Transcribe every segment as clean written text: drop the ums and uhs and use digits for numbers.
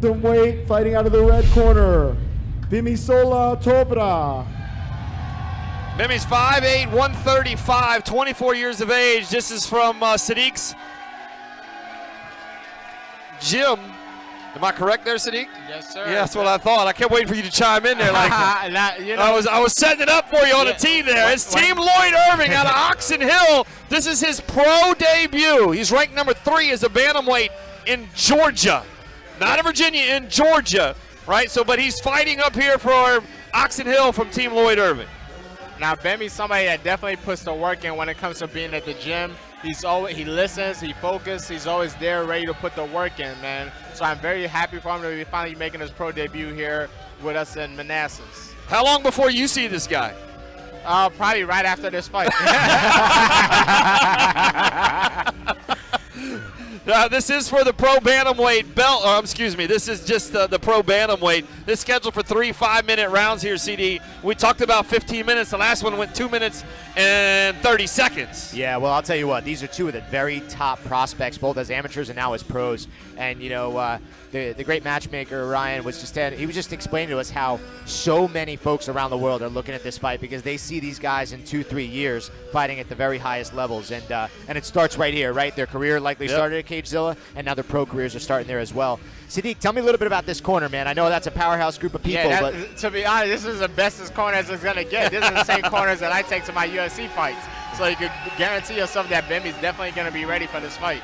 Bantamweight, fighting out of the red corner, Bimysola Attobra. Bimy's 5'8", 135, 24 years of age. This is from Sadiq's gym. Am I correct there, Sadiq? Yes, sir. Yeah, that's what I thought. I kept waiting for you to chime in there. Like, I was setting it up for you on a tee there. It's Team Lloyd Irving out of Oxon Hill. This is his pro debut. He's ranked number 3 as a bantamweight in Georgia. Not in Virginia, in Georgia, right? So, but he's fighting up here for Oxon Hill from Team Lloyd Irving. Now, Bimy's somebody that definitely puts the work in when it comes to being at the gym. He listens, he focuses, he's always there ready to put the work in, man. So I'm very happy for him to be finally making his pro debut here with us in Manassas. How long before you see this guy? Probably right after this fight. This is for the pro bantamweight belt. This is just the pro bantamweight. This is scheduled for 3 5-minute rounds here, CD. We talked about 15 minutes. The last one went 2 minutes and 30 seconds. Yeah, well, I'll tell you what. These are two of the very top prospects, both as amateurs and now as pros. And, you know, the great matchmaker, Ryan, was just explaining to us how so many folks around the world are looking at this fight because they see these guys in 2-3 years fighting at the very highest levels. And it starts right here, right? Their career likely started at CageZilla, and now their pro careers are starting there as well. Sadiq, tell me a little bit about this corner, man. I know that's a powerhouse group of people. Yeah, but to be honest, this is the bestest corner as it's going to get. This is the same corners that I take to my UFC fights. So you can guarantee yourself that Bimy's definitely going to be ready for this fight.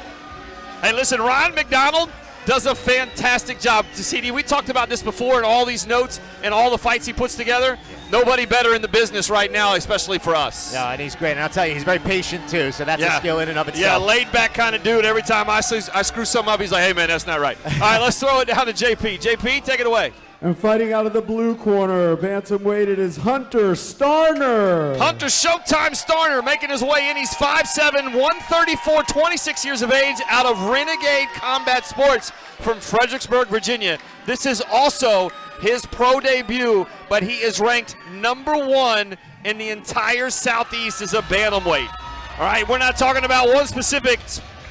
Hey, listen, Ryan McDonald does a fantastic job. CD, we talked about this before in all these notes and all the fights he puts together. Nobody better in the business right now, especially for us. Yeah, and he's great. And I'll tell you, he's very patient, too, so that's a skill in and of itself. Yeah, laid-back kind of dude. Every time I screw something up, he's like, hey, man, that's not right. All right, let's throw it down to JP. JP, take it away. And fighting out of the blue corner, bantamweight, it is Hunter Starner. Hunter Showtime Starner making his way in. He's 5'7", 134, 26 years of age, out of Renegade Combat Sports from Fredericksburg, Virginia. This is also his pro debut, but he is ranked number 1 in the entire Southeast as a bantamweight. All right, we're not talking about one specific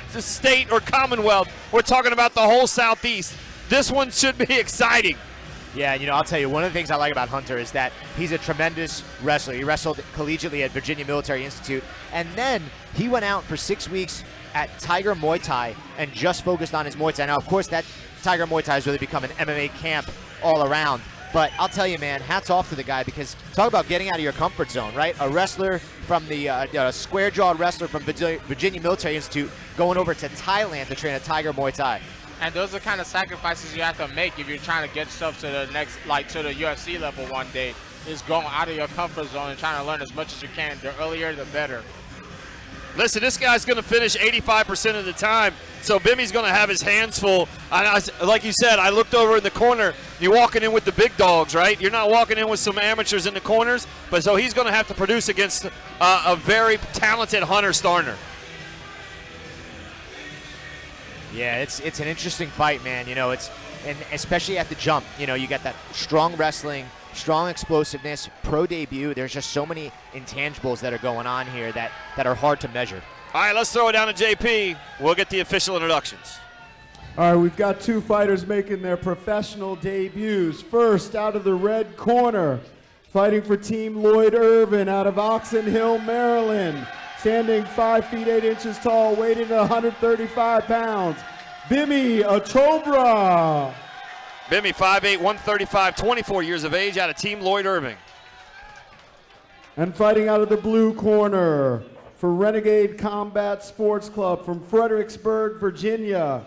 state or commonwealth. We're talking about the whole Southeast. This one should be exciting. Yeah, you know, I'll tell you, one of the things I like about Hunter is that he's a tremendous wrestler. He wrestled collegiately at Virginia Military Institute, and then he went out for 6 weeks at Tiger Muay Thai and just focused on his Muay Thai. Now, of course, that Tiger Muay Thai has really become an MMA camp all around. But I'll tell you, man, hats off to the guy because talk about getting out of your comfort zone, right? A wrestler from the square-jawed wrestler from Virginia Military Institute going over to Thailand to train at Tiger Muay Thai. And those are the kind of sacrifices you have to make if you're trying to get yourself to the next, like to the UFC level one day, is going out of your comfort zone and trying to learn as much as you can. The earlier, the better. Listen, this guy's going to finish 85% of the time, so Bimy's going to have his hands full. Like you said, I looked over in the corner. You're walking in with the big dogs, right? You're not walking in with some amateurs in the corners, but so he's going to have to produce against a very talented Hunter Starner. Yeah, it's an interesting fight, man. You know, and especially at the jump. You know, you got that strong wrestling, strong explosiveness, pro debut. There's just so many intangibles that are going on here that are hard to measure. All right, let's throw it down to JP. We'll get the official introductions. All right, we've got 2 fighters making their professional debuts. First, out of the red corner, fighting for Team Lloyd Irving out of Oxon Hill, Maryland. Standing 5 feet 8 inches tall, weighing 135 pounds, Bimysola Attobra. Bimmy, 5'8", 135, 24 years of age, out of Team Lloyd Irving. And fighting out of the blue corner for Renegade Combat Sports Club from Fredericksburg, Virginia.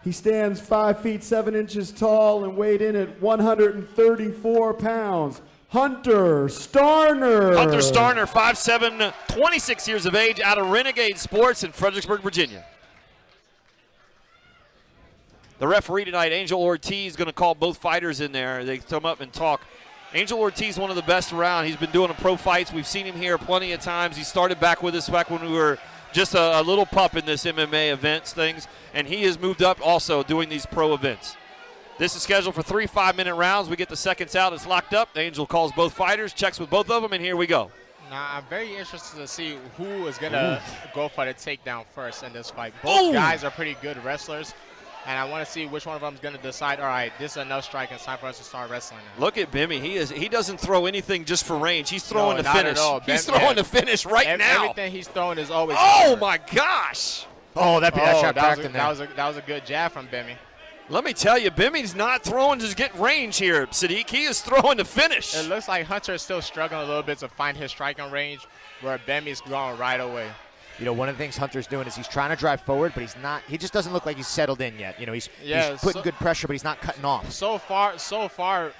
He stands 5 feet 7 inches tall and weighed in at 134 pounds. Hunter Starner. Hunter Starner, 5'7", 26 years of age, out of Renegade Sports in Fredericksburg, Virginia. The referee tonight, Angel Ortiz, going to call both fighters in there. They come up and talk. Angel Ortiz, one of the best around. He's been doing pro fights. We've seen him here plenty of times. He started back with us back when we were just a little pup in this MMA events things, and he has moved up also doing these pro events. This is scheduled for 3 5-minute rounds. We get the seconds out. It's locked up. The Angel calls both fighters, checks with both of them, and here we go. Now, I'm very interested to see who is going to go for the takedown first in this fight. Both guys are pretty good wrestlers. And I want to see which one of them is going to decide, all right, this is enough striking. It's time for us to start wrestling now. Look at Bimmy. He doesn't throw anything just for range. He's throwing No, to not finish. at all. He's throwing to finish right now. Everything he's throwing is always Oh, power. my gosh. Oh, that shot cracked in there. That was a good jab from Bimmy. Let me tell you, Bimmy's not throwing to get range here, Sadiq. He is throwing to finish. It looks like Hunter is still struggling a little bit to find his striking range, where Bimmy's going right away. You know, one of the things Hunter's doing is he's trying to drive forward, but he's not. He just doesn't look like he's settled in yet. You know, he's putting good pressure, but he's not cutting off. So far,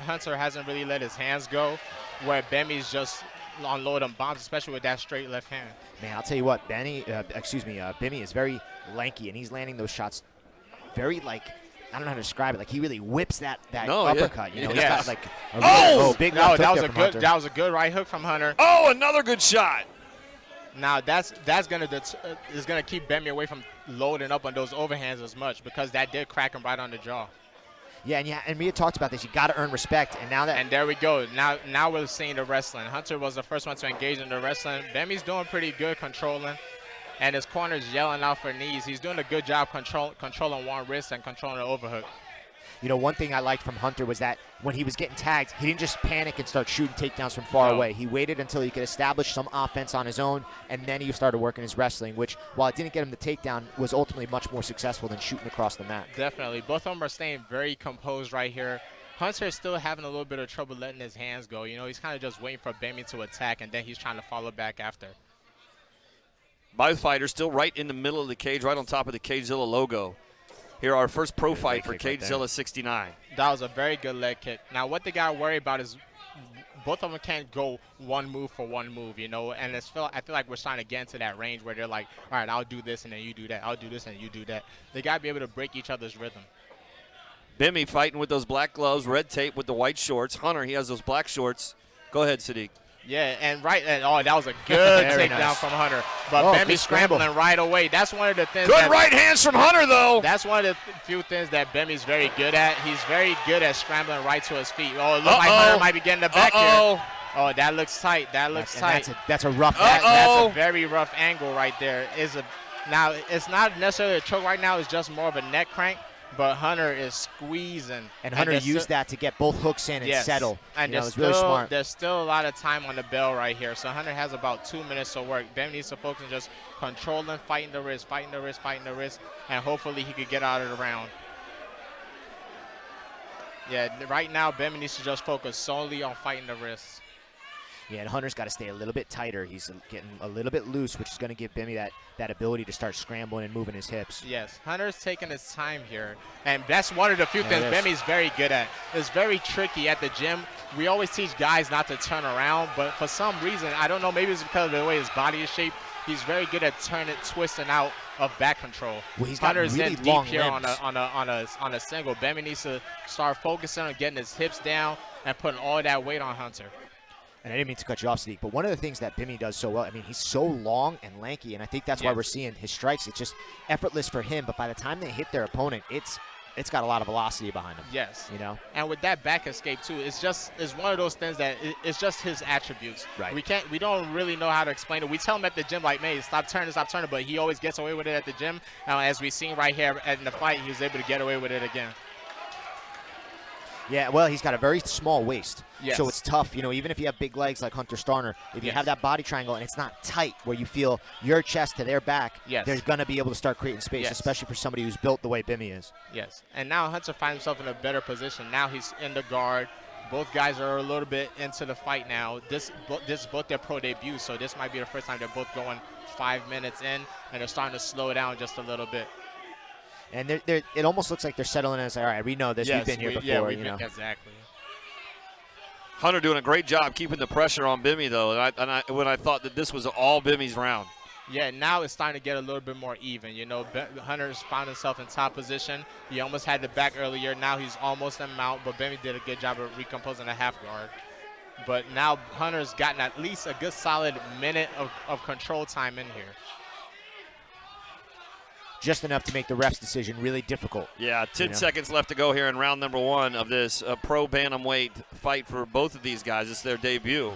Hunter hasn't really let his hands go, where Bimmy's just unloading bombs, especially with that straight left hand. Man, I'll tell you what, Bimmy is very lanky, and he's landing those shots very, like, I don't know how to describe it. Like, he really whips that uppercut. You know, he's got like big left hook from Hunter. That was a good right hook from Hunter. Oh, another good shot. Now that's gonna keep Bimmy away from loading up on those overhands as much, because that did crack him right on the jaw. Yeah, and we had talked about this. You got to earn respect, and there we go. Now we're seeing the wrestling. Hunter was the first one to engage in the wrestling. Bimmy's doing pretty good controlling, and his corner's yelling out for knees. He's doing a good job controlling one wrist and controlling the overhook. You know, one thing I liked from Hunter was that when he was getting tagged, he didn't just panic and start shooting takedowns from far away. He waited until he could establish some offense on his own, and then he started working his wrestling, which, while it didn't get him the takedown, was ultimately much more successful than shooting across the mat. Definitely. Both of them are staying very composed right here. Hunter is still having a little bit of trouble letting his hands go. You know, he's kind of just waiting for Bimmy to attack, and then he's trying to follow back after. Both fighters still right in the middle of the cage, right on top of the CageZilla logo. Here, our first pro fight for CageZilla 69. That was a very good leg kick. Now, what they got to worry about is both of them can't go one move for one move, you know, and I feel like we're starting to get into that range where they're like, all right, I'll do this and then you do that. I'll do this and you do that. They got to be able to break each other's rhythm. Bimmy fighting with those black gloves, red tape with the white shorts. Hunter, he has those black shorts. Go ahead, Sadiq. Yeah, and that was a good takedown from Hunter. But Bimmy scrambling right away. That's one of the things. Good right hands from Hunter, though. That's one of the few things that Bimmy's very good at. He's very good at scrambling right to his feet. Oh, it looks like Hunter might be getting the back here. Oh, that looks tight. That looks tight. That's a rough. That's a very rough angle right there. Now, it's not necessarily a choke right now. It's just more of a neck crank. But Hunter is squeezing. And Hunter used that to get both hooks in and settle. And it was really smart. There's still a lot of time on the bell right here. So Hunter has about 2 minutes to work. Bim needs to focus on just controlling, fighting the wrist, and hopefully he could get out of the round. Yeah, right now Bim needs to just focus solely on fighting the wrist. Yeah, and Hunter's got to stay a little bit tighter. He's getting a little bit loose, which is going to give Bimmy that ability to start scrambling and moving his hips. Yes, Hunter's taking his time here, and that's one of the few things Bimmy's very good at. It's very tricky at the gym. We always teach guys not to turn around, but for some reason, I don't know, maybe it's because of the way his body is shaped, he's very good at twisting out of back control. Well, he's got Hunter's really in long deep here limbs. on a single. Bimmy needs to start focusing on getting his hips down and putting all that weight on Hunter. And I didn't mean to cut you off, Sadiq, but one of the things that Bimmy does so well, I mean, he's so long and lanky, and I think that's why we're seeing his strikes. It's just effortless for him, but by the time they hit their opponent, it's got a lot of velocity behind him. Yes. You know? And with that back escape, too, it's one of those things that it's just his attributes. Right. We don't really know how to explain it. We tell him at the gym, like, man, stop turning, but he always gets away with it at the gym. As we've seen right here in the fight, he was able to get away with it again. Yeah, well, he's got a very small waist, yes. So it's tough. You know, even if you have big legs like Hunter Starner, if you have that body triangle and it's not tight where you feel your chest to their back, they're going to be able to start creating space, especially for somebody who's built the way Bimmy is. Yes, and now Hunter finds himself in a better position. Now he's in the guard. Both guys are a little bit into the fight now. This is both their pro debuts, so this might be the first time they're both going 5 minutes in, and they're starting to slow down just a little bit. And it almost looks like they're settling in and saying, all right, we know this. We've been here before. Yeah, we've been, exactly. Hunter doing a great job keeping the pressure on Bimmy, though. And when I thought that this was all Bimmy's round. Yeah, now it's starting to get a little bit more even. You know, Hunter's found himself in top position. He almost had the back earlier. Now he's almost in mount, but Bimmy did a good job of recomposing the half guard. But now Hunter's gotten at least a good solid minute of control time in here. Just enough to make the ref's decision really difficult. Yeah, 10 seconds left to go here in round number 1 of this pro bantamweight fight for both of these guys. It's their debut.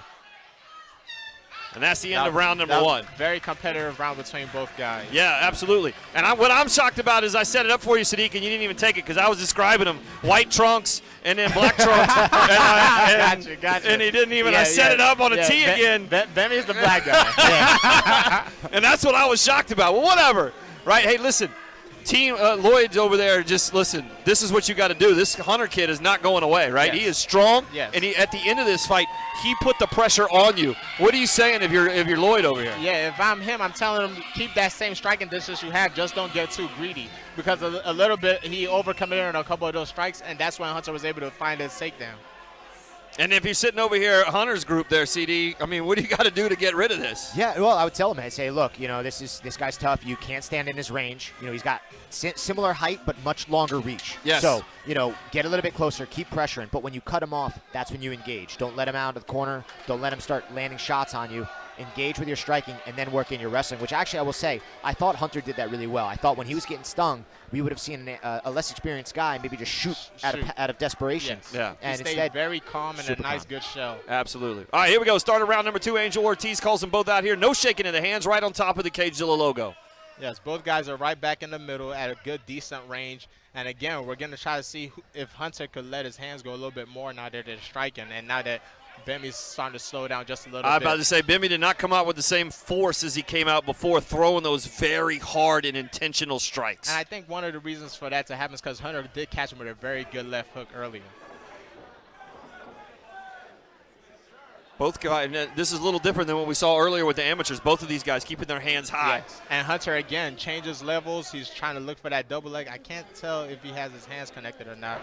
And that's the end of round number one. Very competitive round between both guys. Yeah, absolutely. And what I'm shocked about is I set it up for you, Sadiq, and you didn't even take it because I was describing them. White trunks and then black trunks. Gotcha. And he didn't even. I set it up on a tee again. Bemmy's the black guy. And that's what I was shocked about. Well, whatever. Right? Hey, listen. Team Lloyd's over there, just listen, this is what you got to do. This Hunter kid is not going away, right? Yes. He is strong, yes. And at the end of this fight, he put the pressure on you. What are you saying if you're Lloyd over here? Yeah, if I'm him, I'm telling him keep that same striking distance you have, just don't get too greedy. Because a little bit, he overcommitted on a couple of those strikes, and that's when Hunter was able to find his takedown. And if you're sitting over here, Hunter's group there, CD, I mean, what do you got to do to get rid of this? Yeah, well, I would tell him, I'd say, look, this guy's tough. You can't stand in his range. He's got similar height but much longer reach. Yes. So, get a little bit closer, keep pressuring. But when you cut him off, that's when you engage. Don't let him out of the corner. Don't let him start landing shots on you. Engage with your striking and then work in your wrestling, which actually I will say, I thought Hunter did that really well. I thought when he was getting stung, we would have seen a less experienced guy maybe just shoot. Out of desperation. Yes. Yeah. And he stayed very calm and a nice, good show. Absolutely. All right, here we go. Start of round number 2. Angel Ortiz calls them both out here. No shaking of the hands, right on top of the CageZilla logo. Yes, both guys are right back in the middle at a good, decent range. And again, we're going to try to see if Hunter could let his hands go a little bit more now that they're striking, and now that Bimmy's starting to slow down just a little bit. I'm about to say, Bimmy did not come out with the same force as he came out before, throwing those very hard and intentional strikes. And I think one of the reasons for that to happen is because Hunter did catch him with a very good left hook earlier. Both guys, this is a little different than what we saw earlier with the amateurs. Both of these guys keeping their hands high. Yes. And Hunter, again, changes levels. He's trying to look for that double leg. I can't tell if he has his hands connected or not.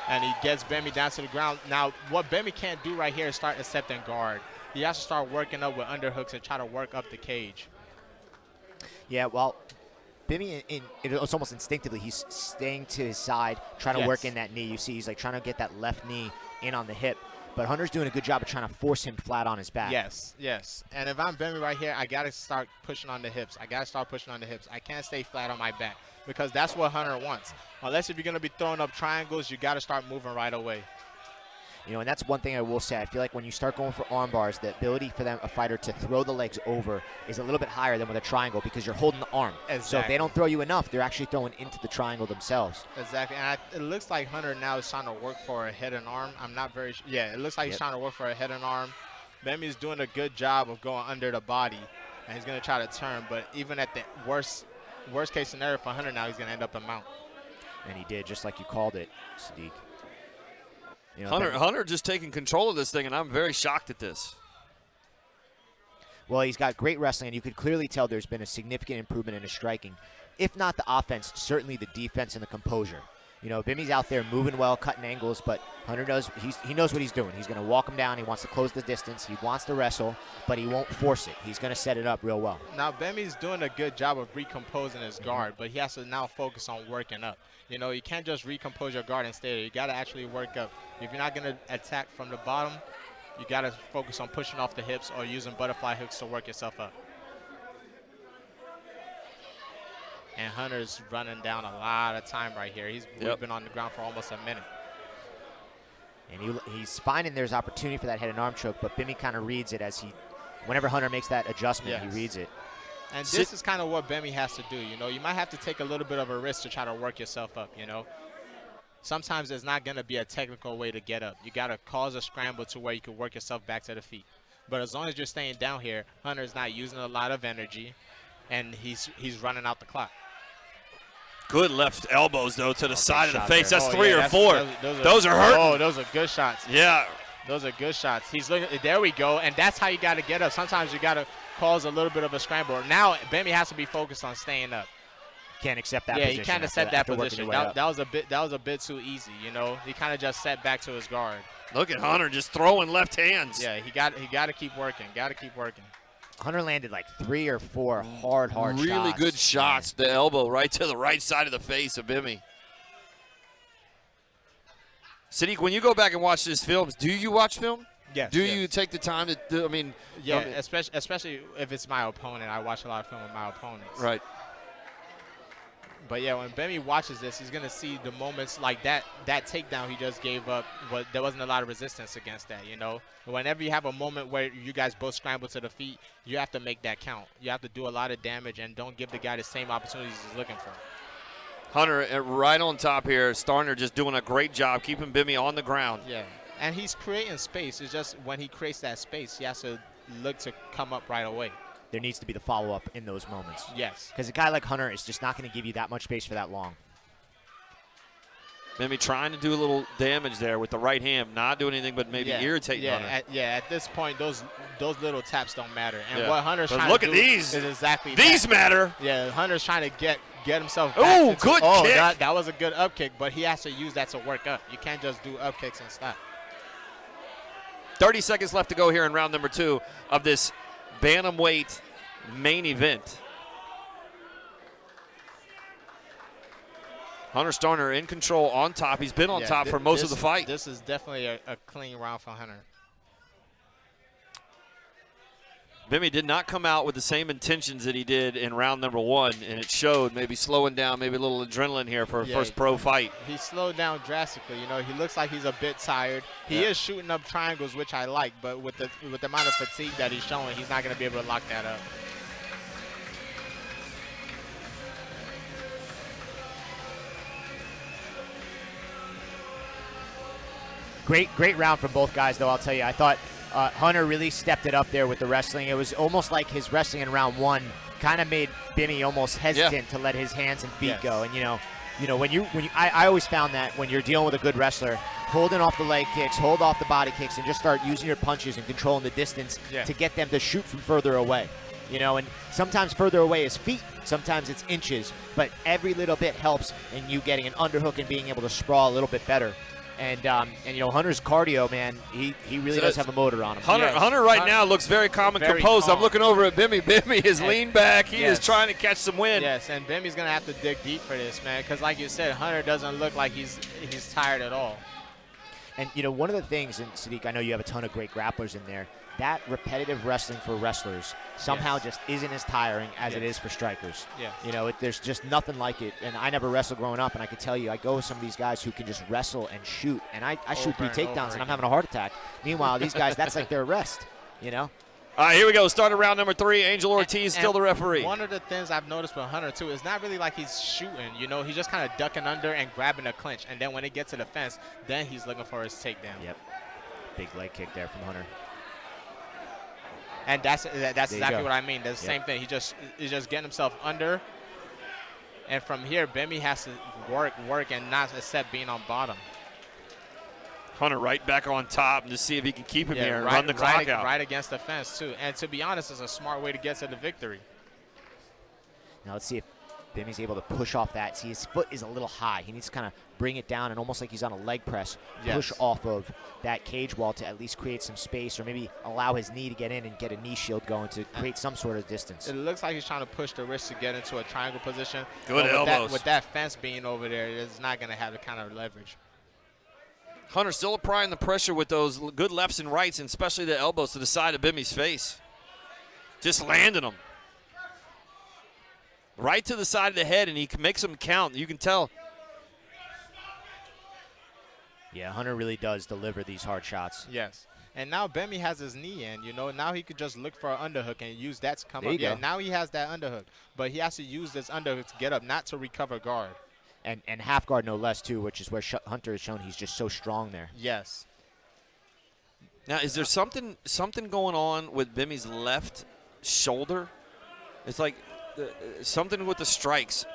And he gets Bimmy down to the ground. Now, what Bimmy can't do right here is start accepting guard. He has to start working up with underhooks and try to work up the cage. Yeah, well, Bimmy, it's almost instinctively, he's staying to his side, trying to work in that knee. You see he's like trying to get that left knee in on the hip. But Hunter's doing a good job of trying to force him flat on his back. Yes. And if I'm Bimmy right here, I got to start pushing on the hips. I can't stay flat on my back because that's what Hunter wants. Unless if you're going to be throwing up triangles, you got to start moving right away. And that's one thing I will say. I feel like when you start going for arm bars, the ability for a fighter to throw the legs over is a little bit higher than with a triangle because you're holding the arm. Exactly. So if they don't throw you enough, they're actually throwing into the triangle themselves. Exactly. And it looks like Hunter now is trying to work for a head and arm. I'm not very sure. Yeah, it looks like he's trying to work for a head and arm. Bimmy's doing a good job of going under the body, and he's going to try to turn. But even at the worst case scenario for Hunter now, he's going to end up a mount. And he did, just like you called it, Sadiq. Hunter just taking control of this thing, and I'm very shocked at this. Well, he's got great wrestling, and you could clearly tell there's been a significant improvement in his striking. If not the offense, certainly the defense and the composure. Bimmy's out there moving well, cutting angles, but Hunter he knows what he's doing. He's going to walk him down. He wants to close the distance. He wants to wrestle, but he won't force it. He's going to set it up real well. Now, Bimmy's doing a good job of recomposing his guard, but he has to now focus on working up. You can't just recompose your guard and stay there. You got to actually work up. If you're not going to attack from the bottom, you got to focus on pushing off the hips or using butterfly hooks to work yourself up. And Hunter's running down a lot of time right here. We've been on the ground for almost a minute. And he's finding there's opportunity for that head and arm choke, but Bimmy kind of reads it whenever Hunter makes that adjustment, he reads it. And this is kind of what Bimmy has to do. You might have to take a little bit of a risk to try to work yourself up, Sometimes there's not going to be a technical way to get up. You got to cause a scramble to where you can work yourself back to the feet. But as long as you're staying down here, Hunter's not using a lot of energy, and he's running out the clock. Good left elbows, though, to the side of the face. That's 3 or 4. Those are hurting. Oh, those are good shots. Yeah. Those are good shots. He's looking. There we go. And that's how you got to get up. Sometimes you got to cause a little bit of a scramble. Now, Bimmy has to be focused on staying up. Can't accept that position. position. Yeah, he can't accept that position. That was a bit too easy, He kind of just set back to his guard. Look at Hunter just throwing left hands. Yeah, he got to keep working. Hunter landed like 3 or 4 hard shots. Really good shots. The elbow right to the right side of the face of Bimmy. Sadiq, when you go back and watch these films, do you watch film? Yes. Do you take the time to Yeah, especially if it's my opponent. I watch a lot of film with my opponents. Right. But yeah, when Bimmy watches this, he's gonna see the moments like that takedown he just gave up. There wasn't a lot of resistance against that, you know. Whenever you have a moment where you guys both scramble to the feet, you have to make that count. You have to do a lot of damage and don't give the guy the same opportunities he's looking for. Hunter right on top here. Starner just doing a great job keeping Bimmy on the ground. Yeah, and he's creating space. It's just when he creates that space, he has to look to come up right away. There needs to be the follow-up in those moments. Yes. Because a guy like Hunter is just not going to give you that much space for that long. Bimmy trying to do a little damage there with the right hand, not doing anything but maybe irritating Hunter. At this point, those little taps don't matter. And what Hunter's but trying look to at do these. is exactly these that. Matter. Yeah, Hunter's trying to get himself back. Oh, good kick. That was a good up kick, but he has to use that to work up. You can't just do up kicks and stop. 30 seconds left to go here in round number 2 of this Bantamweight main event. Hunter Starner in control on top. He's been on top for most of the fight. This is definitely a clean round for Hunter. Bimmy did not come out with the same intentions that he did in round number 1, and it showed. Maybe slowing down, maybe a little adrenaline here for a first pro fight. He slowed down drastically. You know, he looks like he's a bit tired. He is shooting up triangles, which I like, but with the amount of fatigue that he's showing, he's not going to be able to lock that up. Great round from both guys, though, I'll tell you. I thought Hunter really stepped it up there with the wrestling. It was almost like his wrestling in round 1 kind of made Bimmy almost hesitant to let his hands and feet go. And, you know, when I always found that when you're dealing with a good wrestler, holding off the leg kicks, hold off the body kicks, and just start using your punches and controlling the distance to get them to shoot from further away. You know, and sometimes further away is feet, sometimes it's inches, but every little bit helps in you getting an underhook and being able to sprawl a little bit better. And you know, Hunter's cardio, man, he really does have a motor on him. Hunter right now looks very calm and composed. Calm. I'm looking over at Bimmy. Bimmy is leaned back. He is trying to catch some wind. Yes, and Bimmy's going to have to dig deep for this, man, because like you said, Hunter doesn't look like he's tired at all. And, you know, one of the things, and Sadiq, I know you have a ton of great grapplers in there, that repetitive wrestling for wrestlers somehow just isn't as tiring as it is for strikers. Yeah. You know, there's just nothing like it. And I never wrestled growing up, and I can tell you, I go with some of these guys who can just wrestle and shoot, and I shoot 3 takedowns, and I'm having a heart attack. Meanwhile, these guys, that's like their rest, you know? All right, here we go. Starting round number 3. Angel Ortiz still the referee. One of the things I've noticed with Hunter, too, is not really like he's shooting. You know, he's just kind of ducking under and grabbing a clinch. And then when it gets to the fence, then he's looking for his takedown. Yep. Big leg kick there from Hunter. And that's exactly what I mean. That's the same thing. He's just getting himself under. And from here, Bimmy has to work and not accept being on bottom. Hunter right back on top and just see if he can keep him here and run the clock out. Right against the fence, too. And to be honest, it's a smart way to get to the victory. Now let's see if Bimmy's able to push off that. See, his foot is a little high. He needs to kind of bring it down and almost like he's on a leg press, push off of that cage wall to at least create some space or maybe allow his knee to get in and get a knee shield going to create some sort of distance. It looks like he's trying to push the wrist to get into a triangle position. Good elbows. With that fence being over there, it's not going to have the kind of leverage. Hunter still applying the pressure with those good lefts and rights, and especially the elbows to the side of Bimmy's face. Just landing them. Right to the side of the head, and he makes them count. You can tell. Yeah, Hunter really does deliver these hard shots. Yes. And now Bimmy has his knee in, you know. Now he could just look for an underhook and use that to come up. Yeah, now he has that underhook. But he has to use this underhook to get up, not to recover guard. And half guard no less, too, which is where Hunter has shown he's just so strong there. Yes. Now, is there something going on with Bimmy's left shoulder? It's like something with the strikes.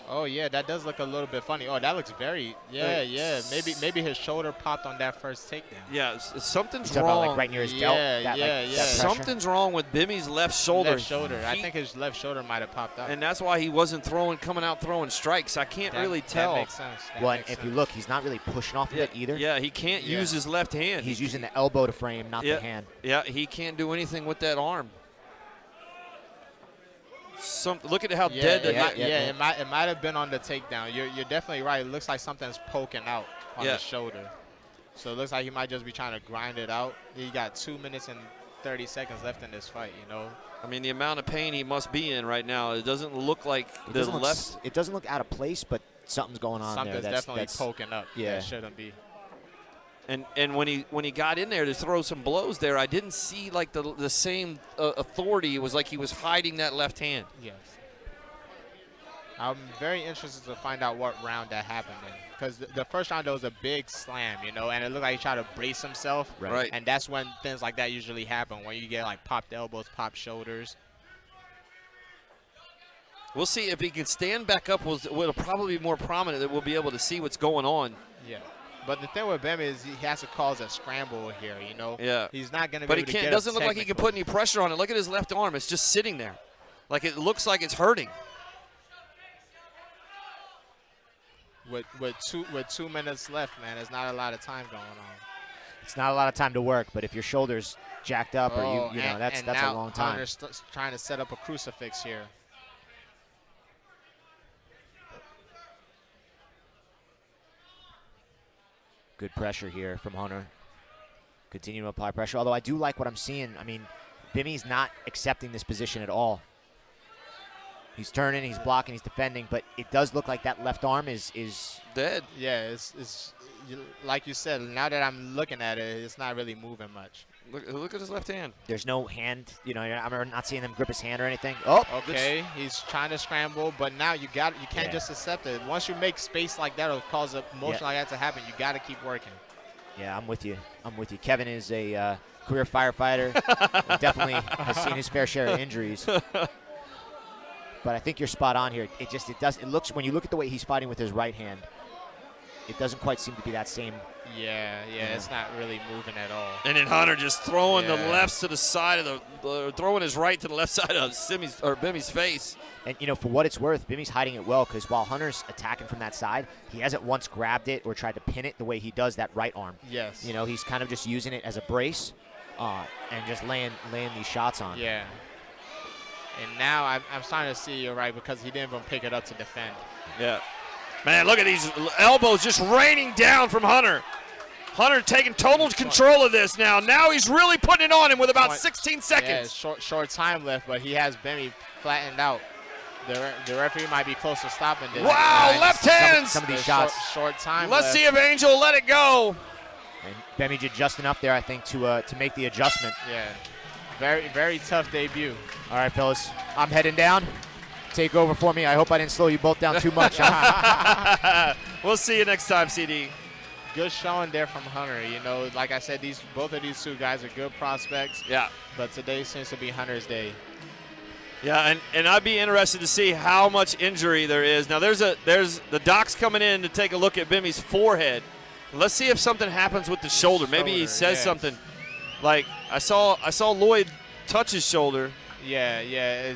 Oh, yeah, that does look a little bit funny. Oh, that looks very, yeah. Maybe his shoulder popped on that first takedown. Yeah, something's wrong. About, like right near his delt. Yeah. Something's wrong with Bimmy's left shoulder. I think his left shoulder might have popped out. And that's why he wasn't coming out throwing strikes. I can't really tell. That makes sense. If you look, he's not really pushing off of it either. Yeah, he can't use his left hand. He's using the elbow to frame, not the hand. Yeah, he can't do anything with that arm. Look at how dead. It might have been on the takedown. You're definitely right. It looks like something's poking out on his shoulder. So it looks like he might just be trying to grind it out. He got 2 minutes and 30 seconds left in this fight, you know. I mean, the amount of pain he must be in right now, it doesn't look like It the doesn't look left. it doesn't look out of place, but something's going on there. Something's definitely poking up. Yeah. That shouldn't be. And when he got in there to throw some blows there, I didn't see like the same authority. It was like he was hiding that left hand. Yes. I'm very interested to find out what round that happened in. Because the first round, there was a big slam, you know, and it looked like he tried to brace himself. Right. And that's when things like that usually happen, when you get, like, popped elbows, popped shoulders. We'll see if he can stand back up. Will probably be more prominent that we'll be able to see what's going on. Yeah. But the thing with Bim is he has to cause a scramble here, you know. Yeah. He's not going to be But able he to can't. get Doesn't up look like he can put any pressure on it. Look at his left arm. It's just sitting there. Like it looks like it's hurting. With 2 minutes left, man, there's not a lot of time going on. It's not a lot of time to work, but if your shoulder's jacked up or you know, that's now a long time. Hunter's trying to set up a crucifix here. Good pressure here from Hunter. Continuing to apply pressure, although I do like what I'm seeing. I mean, Bimmy's not accepting this position at all. He's turning, he's blocking, he's defending, but it does look like that left arm is Dead. Yeah, it's like you said, now that I'm looking at it, it's not really moving much. Look at his left hand. there's no hand, you know, I'm not seeing him grip his hand or anything. Oh, Okay, he's trying to scramble, but now you can't just accept it. Once you make space like that or cause a motion like that to happen, you got to keep working. yeah, I'm with you. Kevin is a career firefighter. Definitely has seen his fair share of injuries. But I think you're spot on here. It looks, when you look at the way he's fighting with his right hand, it doesn't quite seem to be that same. Yeah, it's not really moving at all. And then Hunter just throwing the lefts to the side of throwing his right to the left side of Bimmy's face. And, you know, for what it's worth, Bimmy's hiding it well because while Hunter's attacking from that side, he hasn't once grabbed it or tried to pin it the way he does that right arm. Yes. You know, he's kind of just using it as a brace and just laying these shots on. Yeah. And now I'm starting to see you're right because he didn't even pick it up to defend. Yeah. Man, look at these elbows just raining down from Hunter. Hunter taking total control of this now. Now he's really putting it on him with about 16 seconds. Yeah, short time left, but he has Bimmy flattened out. The referee might be close to stopping this. Wow, left hands. Some of these shots. Short time Let's left. see if Angel let it go. And Bimmy did just enough there, I think, to make the adjustment. Yeah. Very, very tough debut. All right, fellas, I'm heading down. Take over for me. I hope I didn't slow you both down too much. We'll see you next time, CD. Good showing there from Hunter. You know, like I said, both of these two guys are good prospects. Yeah. But today seems to be Hunter's day. Yeah, and I'd be interested to see how much injury there is. Now there's the doc's coming in to take a look at Bimmy's forehead. Let's see if something happens with the shoulder. Maybe he says something. Like I saw Lloyd touch his shoulder. Yeah.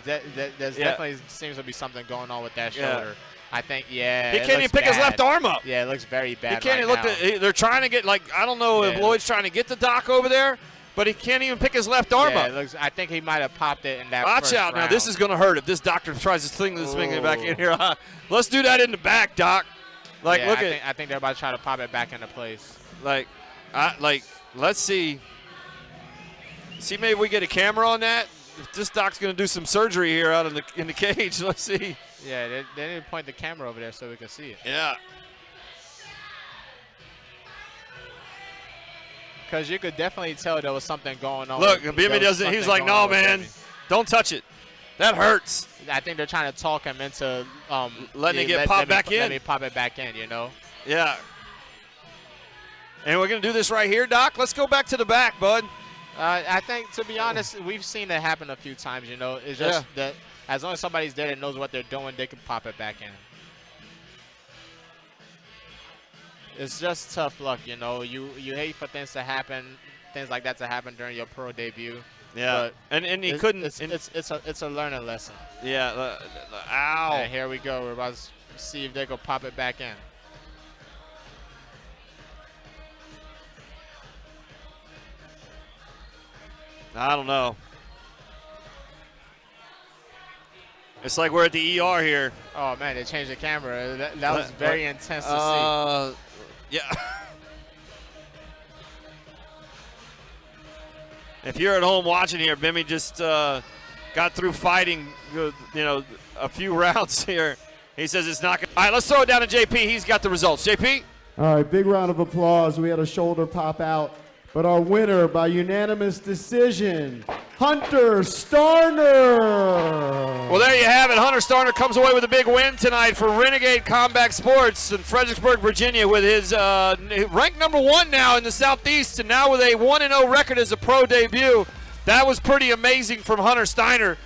There's definitely seems to be something going on with that shoulder. I think, he can't even pick his left arm up. Yeah, it looks very bad. He can't even look. They're trying to get I don't know if Lloyd's trying to get the doc over there, but he can't even pick his left arm up. It looks, I think he might have popped it in that. Watch out now. This is going to hurt if this doctor tries to swing it back in here. Let's do that in the back, doc. Look at. I think they're about to try to pop it back into place. Let's see. See, maybe we get a camera on that. If this doc's going to do some surgery here out in the cage. Let's see. Yeah, they need to point the camera over there so we can see it. Yeah. Because you could definitely tell there was something going on. Look, Bimmy doesn't. He's like, no, man, don't touch it. That hurts. I think they're trying to talk him into letting it get popped back in. Let me pop it back in, you know? Yeah. And we're going to do this right here, Doc. Let's go back to the back, bud. I think, to be honest, we've seen it happen a few times, you know. It's just that as long as somebody's there that knows what they're doing, they can pop it back in. It's just tough luck, you know. You hate for things like that to happen during your pro debut. Yeah, but and he couldn't. It's a learning lesson. Yeah. Ow. And here we go. We're about to see if they go pop it back in. I don't know. It's like we're at the ER here. Oh, man, they changed the camera. That was very intense to see. Yeah. If you're at home watching here, Bimmy just got through fighting, a few rounds here. He says it's not good. All right, let's throw it down to JP. He's got the results. JP? All right, big round of applause. We had a shoulder pop out. But our winner by unanimous decision, Hunter Starner. Well, there you have it. Hunter Starner comes away with a big win tonight for Renegade Combat Sports in Fredericksburg, Virginia, with his ranked number 1 now in the Southeast, and now with a 1-0 record as a pro debut. That was pretty amazing from Hunter Starner.